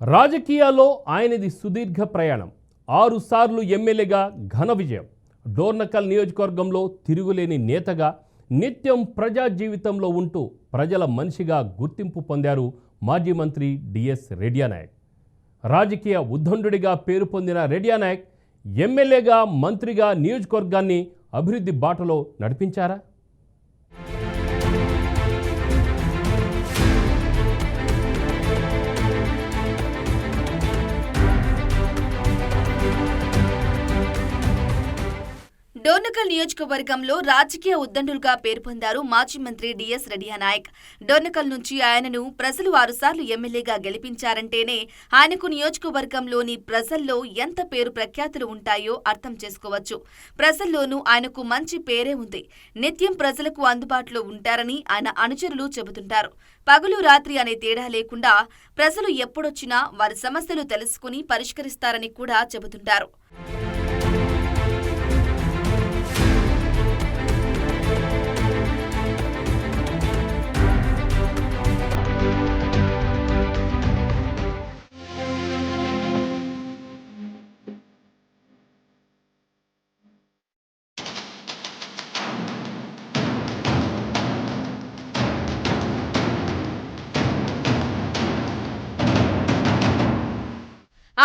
రాజకీయాల్లో ఆయనది సుదీర్ఘ ప్రయాణం. 6 సార్లు ఎమ్మెల్యేగా ఘన విజయం. డోర్నకల్ నియోజకవర్గంలో తిరుగులేని నేతగా నిత్యం ప్రజా జీవితంలో ఉంటూ ప్రజల మనిషిగా గుర్తింపు పొందారు మాజీ మంత్రి డిఎస్ రెడ్యానాయక్. రాజకీయ ఉద్దండుడిగా పేరు పొందిన రెడ్యానాయక్ ఎమ్మెల్యేగా మంత్రిగా నియోజకవర్గాన్ని అభివృద్ధి బాటలో నడిపించారా? డోర్నకల్ నియోజకవర్గంలో రాజకీయ ఉద్దండులుగా పేరు పొందారు మాజీ మంత్రి డిఎస్ రెడ్యానాయక్. డోర్నకల్ నుంచి ఆయనను ప్రజలు 6 సార్లు ఎమ్మెల్యేగా గెలిపించారంటేనే ఆయనకు నియోజకవర్గంలోని ప్రజల్లో ఎంత పేరు ప్రఖ్యాతులు ఉంటాయో అర్థం చేసుకోవచ్చు. ప్రజల్లోనూ ఆయనకు మంచి పేరే ఉంది. నిత్యం ప్రజలకు అందుబాటులో ఉంటారని ఆయన అనుచరులు చెబుతుంటారు. పగలు రాత్రి అనే తేడా లేకుండా ప్రజలు ఎప్పుడొచ్చినా వారి సమస్యలు తెలుసుకుని పరిష్కరిస్తారని కూడా చెబుతుంటారు.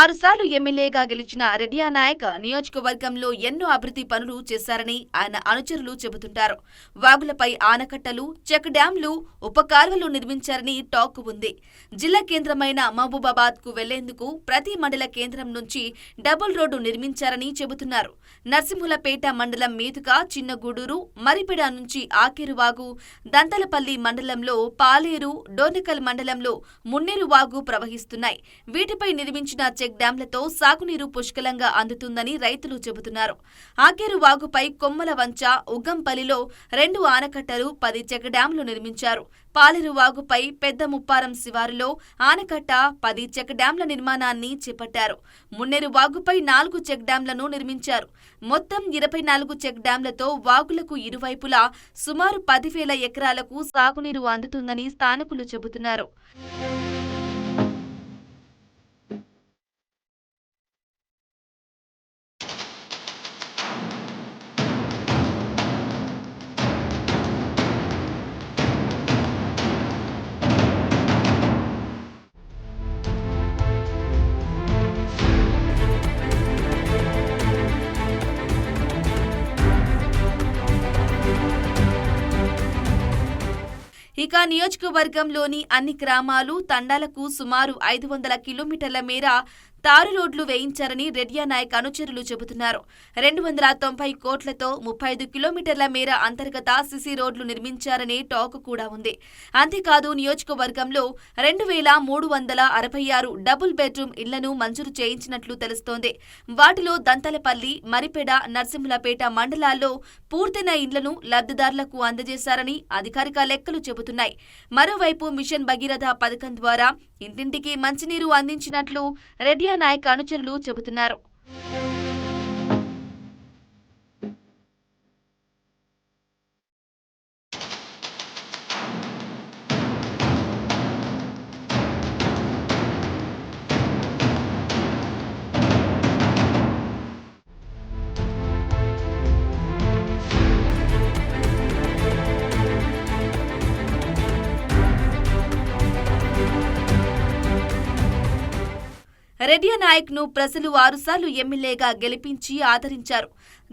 ఆరుసార్లు ఎమ్మెల్యేగా గెలిచిన రెడ్యానాయక్ నియోజకవర్గంలో ఎన్నో అభివృద్ధి పనులు చేశారని ఆయన అనుచరులు చెబుతుంటారు. వాగులపై ఆనకట్టలు, చెక్ డ్యాంలు, ఉపకాల్వలు నిర్మించారని టాక్ ఉంది. జిల్లా కేంద్రమైన మహబూబాబాద్ కు వెళ్లేందుకు ప్రతి మండల కేంద్రం నుంచి డబుల్ రోడ్డు నిర్మించారని చెబుతున్నారు. నర్సింహులపేట మండలం మీదుగా చిన్నగూడూరు, మరిపెడ నుంచి ఆకేరువాగు, దంతలపల్లి మండలంలో పాలేరు, డోర్నకల్ మండలంలో మున్నేరు వాగు ప్రవహిస్తున్నాయి. వీటిపై నిర్మించిన చెక్ డ్యాంలతో సాగునీరు పుష్కలంగా అందుతుందని రైతులు చెబుతున్నారు. ఆకేరు వాగుపై కొమ్మల వంచ, ఉగ్గంపల్లిలో 2 ఆనకట్టలు, 10 చెక్ డ్యాంలు నిర్మించారు. పాలేరు వాగుపై పెద్ద ముప్పారం శివారులో ఆనకట్ట, 10 చెక్ డ్యాంల నిర్మాణాన్ని చేపట్టారు. మున్నేరు వాగుపై 4 చెక్ డ్యాంలను నిర్మించారు. మొత్తం 24 చెక్ డ్యాంలతో వాగులకు ఇరువైపులా సుమారు 10,000 ఎకరాలకు సాగునీరు అందుతుందని స్థానికులు చెబుతున్నారు. ఇక నియోజకవర్గంలోని అన్ని గ్రామాలు, తండాలకు సుమారు 500 కిలోమీటర్ల మేర తారు రోడ్లు వేయించారని రెడ్యానాయక్ అనుచరులు చెబుతున్నారు. 290 కోట్లతో 35 కిలోమీటర్ల మేర అంతర్గత సిసి రోడ్లు నిర్మించారనే టాక్ కూడా ఉంది. అంతేకాదు నియోజకవర్గంలో 2366 డబుల్ బెడ్రూమ్ ఇళ్లను మంజూరు చేయించినట్లు తెలుస్తోంది. వాటిలో దంతలపల్లి, మరిపెడ, నర్సింహులపేట మండలాల్లో పూర్తయిన ఇళ్లను లబ్ధిదారులకు అందజేశారని అధికారిక లెక్కలు చెబుతున్నాయి. మరోవైపు మిషన్ భగీరథ పథకం ద్వారా ఇంటింటికి మంచినీరు అందించినట్లు రెడ్యానాయక్ అనుచరులు చెబుతున్నారు. రెడ్యానాయక్ ను ప్రజలు 6 సార్లు ఎమ్మెల్యేగా గెలిపించి ఆదరించారు.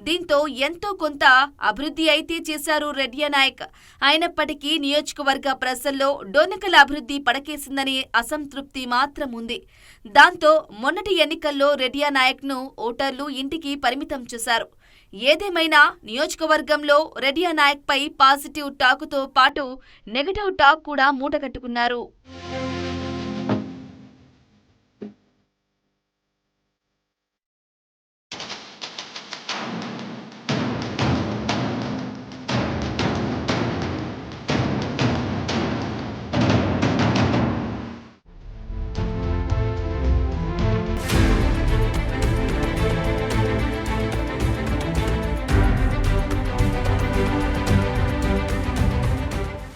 దీంతో ఎంతో కొంత అభివృద్ధి అయితే చేశారు రెడ్యానాయక్. అయినప్పటికీ నియోజకవర్గ ప్రజల్లో డోర్నకల్ అభివృద్ధి పడకేసిందనే అసంతృప్తి మాత్రం ఉంది. దాంతో మొన్నటి ఎన్నికల్లో రెడ్యానాయక్ ను ఓటర్లు ఇంటికి పరిమితం చేశారు. ఏదేమైనా నియోజకవర్గంలో రెడ్యానాయక్ పై పాజిటివ్ టాకుతో పాటు నెగటివ్ టాక్ కూడా మూటగట్టుకున్నారు.